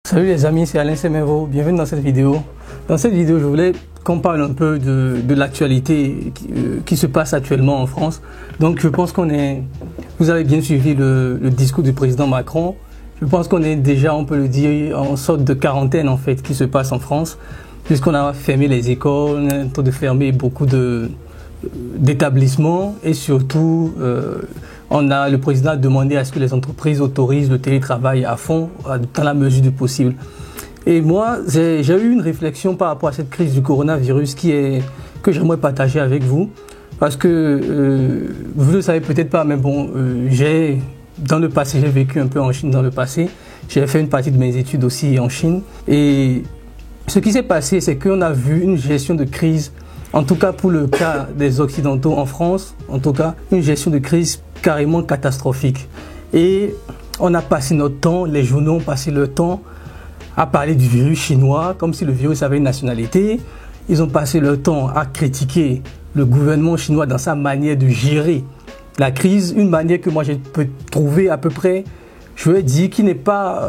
Salut les amis, c'est Alain Semevo, bienvenue dans cette vidéo. Dans cette vidéo, je voulais qu'on parle un peu de l'actualité qui se passe actuellement en France. Donc je pense vous avez bien suivi le discours du président Macron. Je pense qu'on est déjà, on peut le dire, en sorte de quarantaine en fait qui se passe en France. Puisqu'on a fermé les écoles, on est en train de fermer beaucoup d'établissements et surtout le président a demandé à ce que les entreprises autorisent le télétravail à fond dans la mesure du possible. Et moi, j'ai eu une réflexion par rapport à cette crise du coronavirus que j'aimerais partager avec vous. Parce que vous ne le savez peut-être pas, mais bon, dans le passé, j'ai vécu un peu en Chine dans le passé. J'ai fait une partie de mes études aussi en Chine. Et ce qui s'est passé, c'est qu'on a vu une gestion de crise, en tout cas pour le cas des Occidentaux en France, en tout cas une gestion de crise carrément catastrophique. Et on a passé notre temps, les journaux ont passé leur temps à parler du virus chinois, comme si le virus avait une nationalité. Ils ont passé leur temps à critiquer le gouvernement chinois dans sa manière de gérer la crise, une manière que moi j'ai trouvé à peu près, je vais dire, qui n'est pas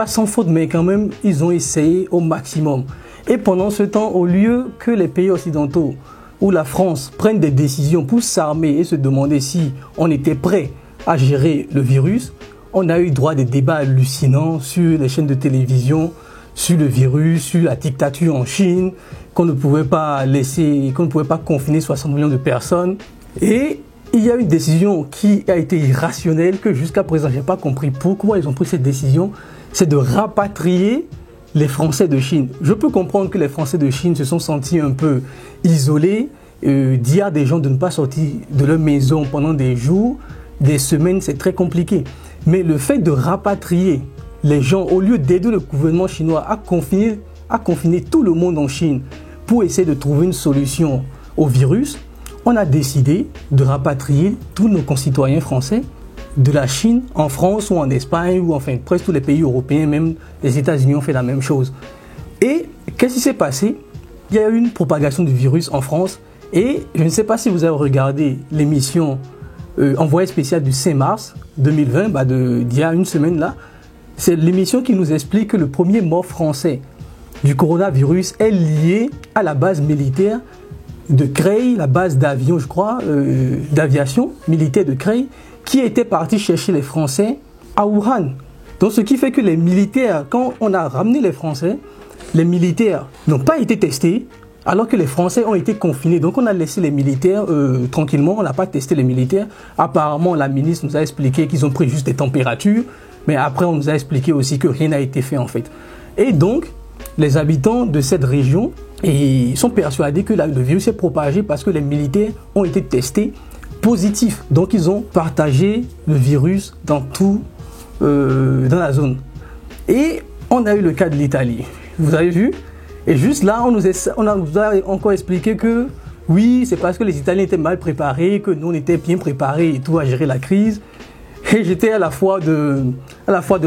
sans faute, mais quand même, ils ont essayé au maximum. Et pendant ce temps, au lieu que les pays occidentaux ou la France prennent des décisions pour s'armer et se demander si on était prêt à gérer le virus, on a eu droit à des débats hallucinants sur les chaînes de télévision, sur le virus, sur la dictature en Chine, qu'on ne pouvait pas confiner 60 millions de personnes. Et il y a une décision qui a été irrationnelle, que jusqu'à présent, je n'ai pas compris pourquoi ils ont pris cette décision, c'est de rapatrier les Français de Chine. Je peux comprendre que les Français de Chine se sont sentis un peu isolés, dire à des gens de ne pas sortir de leur maison pendant des jours, des semaines, c'est très compliqué. Mais le fait de rapatrier les gens, au lieu d'aider le gouvernement chinois à confiner tout le monde en Chine pour essayer de trouver une solution au virus, on a décidé de rapatrier tous nos concitoyens français de la Chine en France ou en Espagne ou enfin presque tous les pays européens, même les États-Unis ont fait la même chose. Et qu'est-ce qui s'est passé? Il y a eu une propagation du virus en France et je ne sais pas si vous avez regardé l'émission Envoyé spécial du 5 mars 2020, d'il y a une semaine là. C'est l'émission qui nous explique que le premier mort français du coronavirus est lié à la base militaire de Creil, la base d'avion, je crois, d'aviation militaire de Creil, qui était parti chercher les Français à Wuhan. Donc ce qui fait que les militaires, quand on a ramené les Français, les militaires n'ont pas été testés, alors que les Français ont été confinés. Donc on a laissé les militaires tranquillement, on n'a pas testé les militaires. Apparemment, la ministre nous a expliqué qu'ils ont pris juste des températures, mais après on nous a expliqué aussi que rien n'a été fait en fait. Et donc, les habitants de cette région sont persuadés que le virus est propagé parce que les militaires ont été testés positifs. Donc ils ont partagé le virus dans la zone. Et on a eu le cas de l'Italie. Vous avez vu? Et juste là, on nous a encore expliqué que oui, c'est parce que les Italiens étaient mal préparés, que nous on était bien préparés et tout à gérer la crise. Et j'étais à la fois de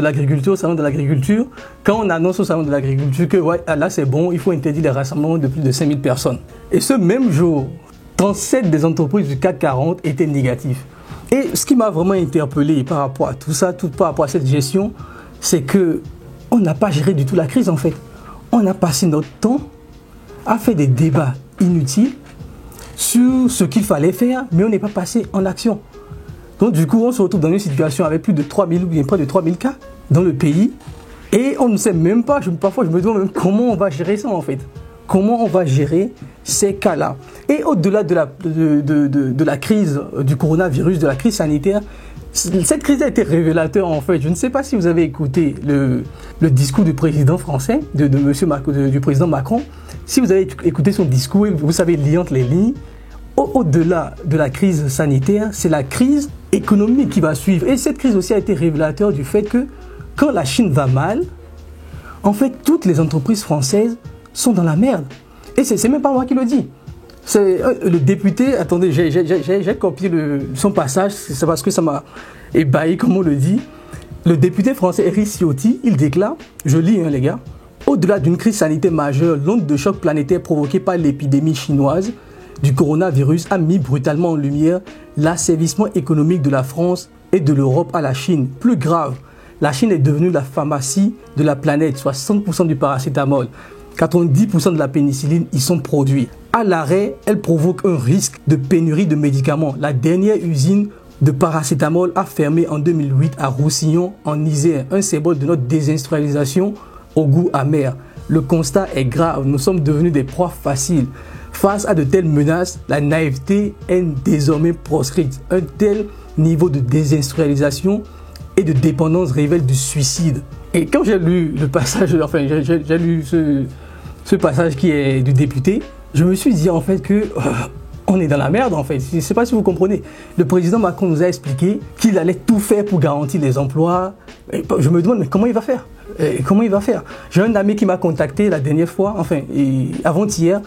l'agriculture, au salon de l'agriculture, quand on annonce au salon de l'agriculture que ouais, là c'est bon, il faut interdire les rassemblements de plus de 5000 personnes. Et ce même jour, 37 des entreprises du CAC 40 étaient négatifs. Et ce qui m'a vraiment interpellé par rapport à tout ça, par rapport à cette gestion, c'est que on n'a pas géré du tout la crise en fait. On a passé notre temps à faire des débats inutiles sur ce qu'il fallait faire, mais on n'est pas passé en action. Donc du coup, on se retrouve dans une situation avec plus de 3000 ou bien près de 3000 cas dans le pays et on ne sait même pas, parfois je me demande même comment on va gérer ça en fait. Comment on va gérer ces cas-là? Et au-delà de la crise du coronavirus, de la crise sanitaire, cette crise a été révélateur en fait. Je ne sais pas si vous avez écouté le discours du président français, du président Macron. Si vous avez écouté son discours, vous savez lire entre les lignes, au-delà de la crise sanitaire, c'est la crise économique qui va suivre. Et cette crise aussi a été révélateur du fait que quand la Chine va mal, en fait, toutes les entreprises françaises sont dans la merde. Et c'est même pas moi qui le dis. C'est le député, attendez, j'ai copié son passage, c'est parce que ça m'a ébahi, comme on le dit. Le député français Éric Ciotti, il déclare, je lis les gars, au-delà d'une crise sanitaire majeure, l'onde de choc planétaire provoquée par l'épidémie chinoise du coronavirus a mis brutalement en lumière l'asservissement économique de la France et de l'Europe à la Chine. Plus grave, La Chine est devenue la pharmacie de la planète. 60% du paracétamol, 90% de la pénicilline y sont produits. À l'arrêt, elle provoque un risque de pénurie de médicaments. La dernière usine de paracétamol a fermé en 2008 à Roussillon, en Isère, un symbole de notre désindustrialisation au goût amer. Le constat est grave, nous sommes devenus des proies faciles. Face à de telles menaces, la naïveté est désormais proscrite. Un tel niveau de désindustrialisation et de dépendance révèle du suicide. Et quand j'ai lu le passage, enfin j'ai lu ce passage qui est du député, je me suis dit en fait que on est dans la merde en fait. Je ne sais pas si vous comprenez. Le président Macron nous a expliqué qu'il allait tout faire pour garantir les emplois. Et je me demande mais comment il va faire? Comment il va faire? J'ai un ami qui m'a contacté la dernière fois, enfin avant-hier.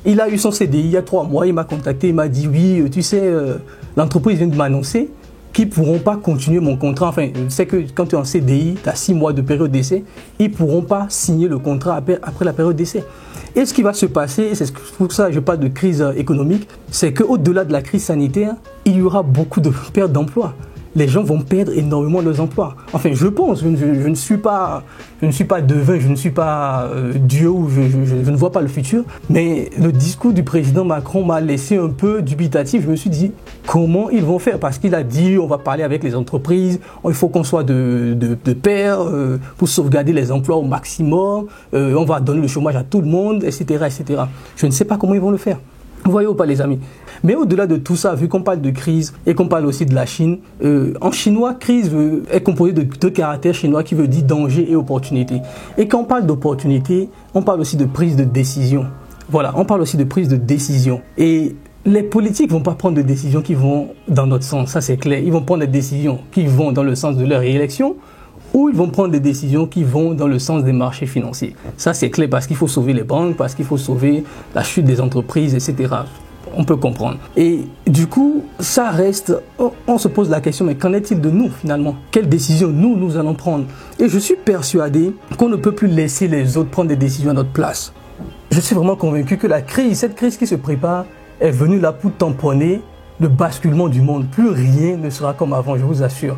Il a eu son CDI il y a 3 mois. Il m'a contacté, il m'a dit oui, tu sais, l'entreprise vient de m'annoncer qu'ils ne pourront pas continuer mon contrat. Enfin, je sais que quand tu es en CDI, tu as 6 mois de période d'essai. Ils ne pourront pas signer le contrat après la période d'essai. Et ce qui va se passer, c'est pour ça que je parle de crise économique, c'est qu'au-delà de la crise sanitaire, il y aura beaucoup de pertes d'emplois. Les gens vont perdre énormément leurs emplois. Enfin, je pense, je ne suis pas devin, je ne suis pas Dieu ou je ne vois pas le futur. Mais le discours du président Macron m'a laissé un peu dubitatif. Je me suis dit, comment ils vont faire? Parce qu'il a dit, on va parler avec les entreprises, il faut qu'on soit de pair pour sauvegarder les emplois au maximum, on va donner le chômage à tout le monde, etc., etc. Je ne sais pas comment ils vont le faire. Vous voyez ou pas les amis? Mais au-delà de tout ça, vu qu'on parle de crise et qu'on parle aussi de la Chine, en chinois, crise est composée de 2 caractères chinois qui veut dire danger et opportunité. Et quand on parle d'opportunité, on parle aussi de prise de décision. Voilà, on parle aussi de prise de décision. Et les politiques ne vont pas prendre des décisions qui vont dans notre sens, ça c'est clair. Ils vont prendre des décisions qui vont dans le sens de leur réélection, ou ils vont prendre des décisions qui vont dans le sens des marchés financiers. Ça, c'est clair parce qu'il faut sauver les banques, parce qu'il faut sauver la chute des entreprises, etc. On peut comprendre. Et du coup, ça reste... On se pose la question, mais qu'en est-il de nous, finalement? Quelles décisions nous allons prendre? Et je suis persuadé qu'on ne peut plus laisser les autres prendre des décisions à notre place. Je suis vraiment convaincu que cette crise qui se prépare, est venue là pour tamponner le basculement du monde. Plus rien ne sera comme avant, je vous assure.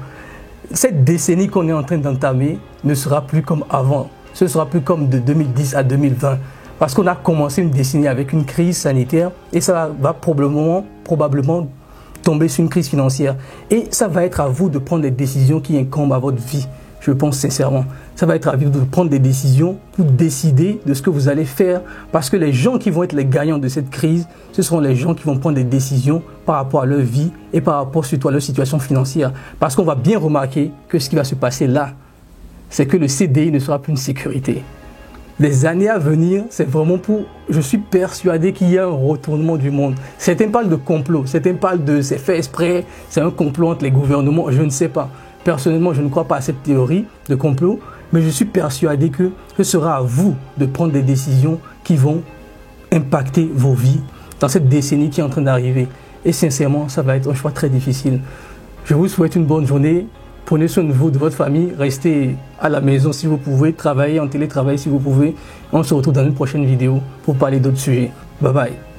Cette décennie qu'on est en train d'entamer ne sera plus comme avant. Ce sera plus comme de 2010 à 2020. Parce qu'on a commencé une décennie avec une crise sanitaire et ça va probablement tomber sur une crise financière. Et ça va être à vous de prendre des décisions qui incombent à votre vie. Je pense sincèrement. Ça va être à vous de prendre des décisions pour décider de ce que vous allez faire. Parce que les gens qui vont être les gagnants de cette crise, ce seront les gens qui vont prendre des décisions par rapport à leur vie et par rapport surtout à leur situation financière. Parce qu'on va bien remarquer que ce qui va se passer là, c'est que le CDI ne sera plus une sécurité. Les années à venir, c'est vraiment pour... Je suis persuadé qu'il y a un retournement du monde. Certains parlent de complot, certains parlent de... C'est fait exprès, c'est un complot entre les gouvernements, je ne sais pas. Personnellement, je ne crois pas à cette théorie de complot, mais je suis persuadé que ce sera à vous de prendre des décisions qui vont impacter vos vies dans cette décennie qui est en train d'arriver. Et sincèrement, ça va être un choix très difficile. Je vous souhaite une bonne journée. Prenez soin de vous, de votre famille. Restez à la maison si vous pouvez. Travaillez en télétravail si vous pouvez. On se retrouve dans une prochaine vidéo pour parler d'autres sujets. Bye bye.